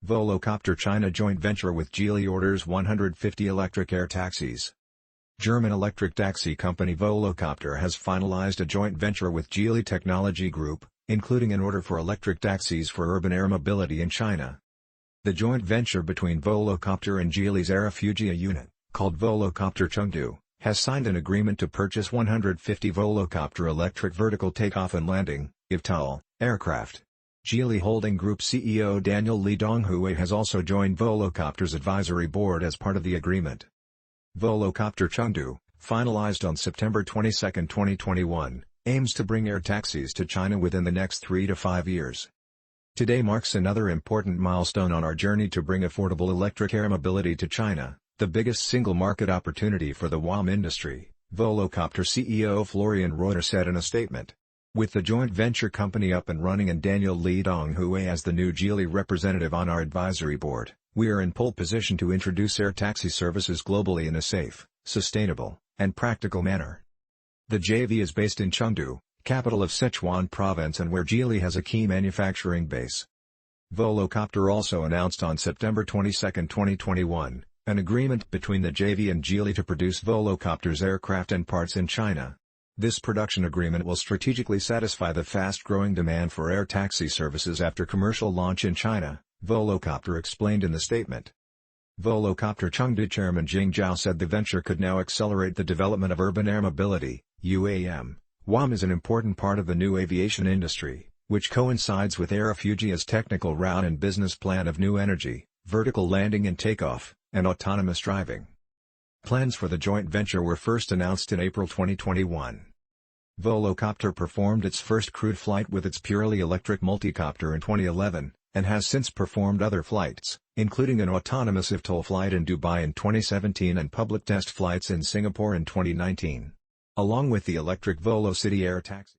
Volocopter China joint venture with Geely orders 150 electric air taxis. German electric taxi company Volocopter has finalized a joint venture with Geely Technology Group, including an order for electric taxis for urban air mobility in China. The joint venture between Volocopter and Geely's Air unit, called Volocopter Chengdu, has signed an agreement to purchase 150 Volocopter electric vertical takeoff and landing (eVTOL) aircraft. Geely Holding Group CEO Daniel Li Donghui has also joined Volocopter's advisory board as part of the agreement. Volocopter Chengdu, finalized on September 22, 2021, aims to bring air taxis to China within the next 3 to 5 years. Today marks another important milestone on our journey to bring affordable electric air mobility to China, the biggest single market opportunity for the WAM industry, Volocopter CEO Florian Reuter said in a statement. With the joint venture company up and running and Daniel Li Donghui as the new Geely representative on our advisory board, we are in pole position to introduce air taxi services globally in a safe, sustainable, and practical manner. The JV is based in Chengdu, capital of Sichuan province and where Geely has a key manufacturing base. Volocopter also announced on September 22, 2021, an agreement between the JV and Geely to produce Volocopter's aircraft and parts in China. This production agreement will strategically satisfy the fast-growing demand for air taxi services after commercial launch in China, Volocopter explained in the statement. Volocopter Chengdu chairman Jing Zhao said the venture could now accelerate the development of urban air mobility, UAM. WAM is an important part of the new aviation industry, which coincides with Air Fujia's technical route and business plan of new energy, vertical landing and takeoff, and autonomous driving. Plans for the joint venture were first announced in April 2021. Volocopter performed its first crewed flight with its purely electric multicopter in 2011, and has since performed other flights, including an autonomous eVTOL flight in Dubai in 2017 and public test flights in Singapore in 2019. Along with the electric VoloCity air taxi.